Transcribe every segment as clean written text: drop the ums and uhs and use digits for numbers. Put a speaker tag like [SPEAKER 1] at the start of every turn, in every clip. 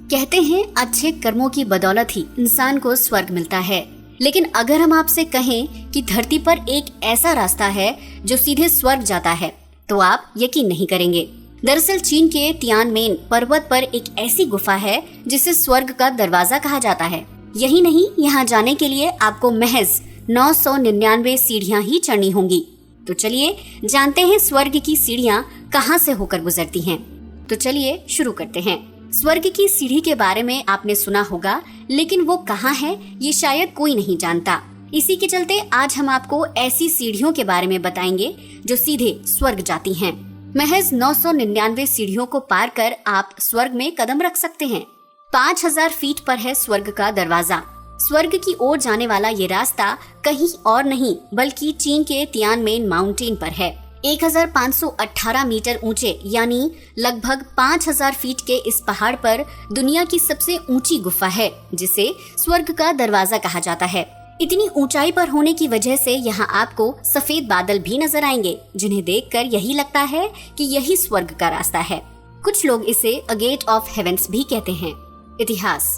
[SPEAKER 1] कहते हैं अच्छे कर्मों की बदौलत ही इंसान को स्वर्ग मिलता है, लेकिन अगर हम आपसे कहें कि धरती पर एक ऐसा रास्ता है जो सीधे स्वर्ग जाता है, तो आप यकीन नहीं करेंगे। दरअसल चीन के तियानमेन पर्वत पर एक ऐसी गुफा है जिसे स्वर्ग का दरवाजा कहा जाता है। यही नहीं, यहाँ जाने के लिए आपको महज 999 सीढ़ियाँ ही चढ़नी होंगी। तो चलिए जानते हैं स्वर्ग की सीढ़ियाँ कहाँ से होकर गुजरती हैं। तो चलिए शुरू करते हैं। स्वर्ग की सीढ़ी के बारे में आपने सुना होगा, लेकिन वो कहाँ है ये शायद कोई नहीं जानता। इसी के चलते आज हम आपको ऐसी सीढ़ियों के बारे में बताएंगे जो सीधे स्वर्ग जाती हैं। महज 999 सीढ़ियों को पार कर आप स्वर्ग में कदम रख सकते हैं। 5000 फीट पर है स्वर्ग का दरवाजा। स्वर्ग की ओर जाने वाला ये रास्ता कहीं और नहीं बल्कि चीन के तियानमेन माउंटेन पर है। 1518 मीटर ऊंचे यानी लगभग 5000 फीट के इस पहाड़ पर दुनिया की सबसे ऊंची गुफा है, जिसे स्वर्ग का दरवाजा कहा जाता है। इतनी ऊंचाई पर होने की वजह से यहाँ आपको सफेद बादल भी नजर आएंगे, जिन्हें देखकर यही लगता है कि यही स्वर्ग का रास्ता है। कुछ लोग इसे अ गेट ऑफ हेवेंस भी कहते हैं। इतिहास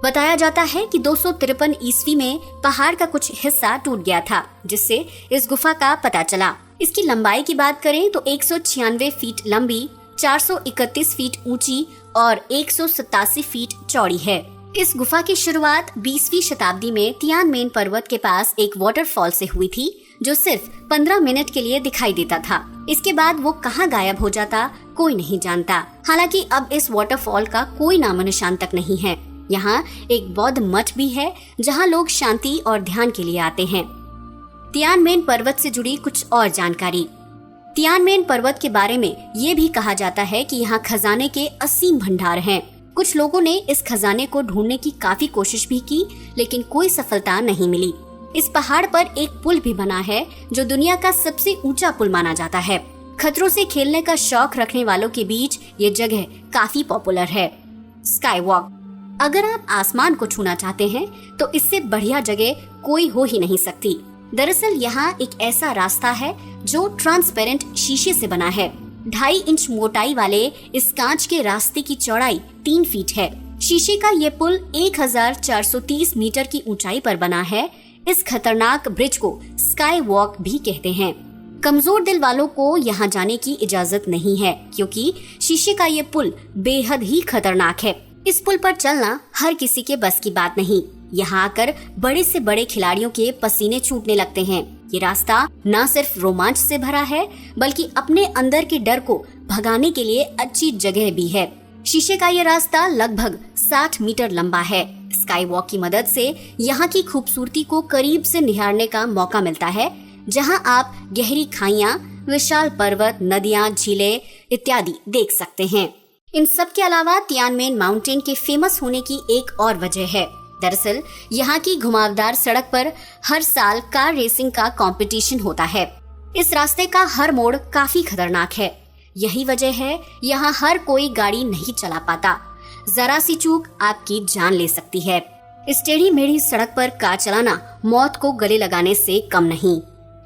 [SPEAKER 1] बताया जाता है कि 253 ईस्वी में पहाड़ का कुछ हिस्सा टूट गया था, जिससे इस गुफा का पता चला। इसकी लंबाई की बात करें तो 196 फीट लंबी, 431 फीट ऊंची और 187 फीट चौड़ी है। इस गुफा की शुरुआत 20वीं शताब्दी में तियानमेन पर्वत के पास एक वाटरफॉल से हुई थी, जो सिर्फ 15 मिनट के लिए दिखाई देता था। इसके बाद वो कहाँ गायब हो जाता कोई नहीं जानता। हालांकि अब इस वाटरफॉल का कोई नामो निशान तक नहीं है। यहाँ एक बौद्ध मठ भी है जहाँ लोग शांति और ध्यान के लिए आते हैं। तियानमेन पर्वत से जुड़ी कुछ और जानकारी। तियानमेन पर्वत के बारे में ये भी कहा जाता है कि यहाँ खजाने के असीम भंडार हैं। कुछ लोगों ने इस खजाने को ढूंढने की काफी कोशिश भी की, लेकिन कोई सफलता नहीं मिली। इस पहाड़ पर एक पुल भी बना है जो दुनिया का सबसे ऊंचा पुल माना जाता है। खतरों से खेलने का शौक रखने वालों के बीच ये जगह काफी पॉपुलर है। Sky walk. अगर आप आसमान को छूना चाहते हैं तो इससे बढ़िया जगह कोई हो ही नहीं सकती। दरअसल यहाँ एक ऐसा रास्ता है जो ट्रांसपेरेंट शीशे से बना है। 2.5 इंच मोटाई वाले इस कांच के रास्ते की चौड़ाई 3 फीट है। शीशे का ये पुल 1430 मीटर की ऊंचाई पर बना है। इस खतरनाक ब्रिज को स्काई वॉक भी कहते हैं। कमजोर दिल वालों को यहाँ जाने की इजाजत नहीं है, क्योंकि शीशे का ये पुल बेहद ही खतरनाक है। इस पुल पर चलना हर किसी के बस की बात नहीं। यहाँ आकर बड़े से बड़े खिलाड़ियों के पसीने छूटने लगते हैं। ये रास्ता न सिर्फ रोमांच से भरा है, बल्कि अपने अंदर के डर को भगाने के लिए अच्छी जगह भी है। शीशे का ये रास्ता लगभग 60 मीटर लंबा है। स्काई वॉक की मदद से यहाँ की खूबसूरती को करीब से निहारने का मौका मिलता है, जहाँ आप गहरी खाइयाँ, विशाल पर्वत, नदियाँ, झीलें इत्यादि देख सकते हैं। इन सब के अलावा तियानमेन माउंटेन के फेमस होने की एक और वजह है। दरअसल यहाँ की घुमावदार सड़क पर हर साल कार रेसिंग का कंपटीशन होता है। इस रास्ते का हर मोड़ काफी खतरनाक है। यही वजह है यहाँ हर कोई गाड़ी नहीं चला पाता। जरा सी चूक आपकी जान ले सकती है। इस टेढ़ी मेढ़ी सड़क पर कार चलाना मौत को गले लगाने से कम नहीं।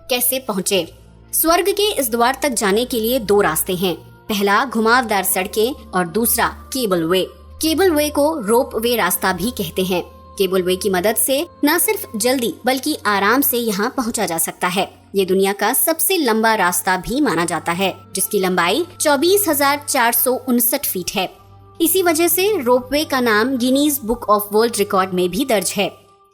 [SPEAKER 1] कैसे पहुँचे? स्वर्ग के इस द्वार तक जाने के लिए 2 रास्ते हैं। पहला घुमावदार सड़कें और दूसरा केबल वे। केबल वे को रोप वे रास्ता भी कहते हैं। केबल वे की मदद से न सिर्फ जल्दी बल्कि आराम से यहाँ पहुँचा जा सकता है। ये दुनिया का सबसे लंबा रास्ता भी माना जाता है, जिसकी लंबाई 24,459 फीट है। इसी वजह से रोपवे का नाम Guinness book of world record में भी दर्ज है।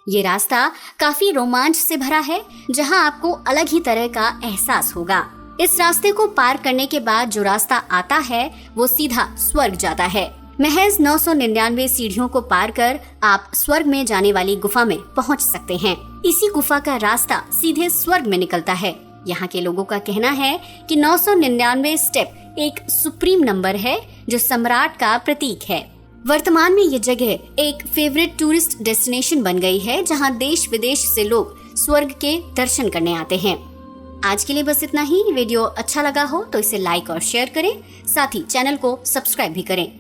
[SPEAKER 1] ये रास्ता काफी रोमांच से भरा है, जहाँ आपको अलग ही तरह का एहसास होगा। इस रास्ते को पार करने के बाद जो रास्ता आता है वो सीधा स्वर्ग जाता है। महज 999 सीढ़ियों को पार कर आप स्वर्ग में जाने वाली गुफा में पहुंच सकते हैं। इसी गुफा का रास्ता सीधे स्वर्ग में निकलता है। यहाँ के लोगों का कहना है कि 999 स्टेप एक सुप्रीम नंबर है जो सम्राट का प्रतीक है। वर्तमान में ये जगह एक फेवरेट टूरिस्ट डेस्टिनेशन बन गई है, जहाँ देश विदेश से लोग स्वर्ग के दर्शन करने आते हैं। आज के लिए बस इतना ही। वीडियो अच्छा लगा हो तो इसे लाइक और शेयर करें, साथ ही चैनल को सब्सक्राइब भी करें।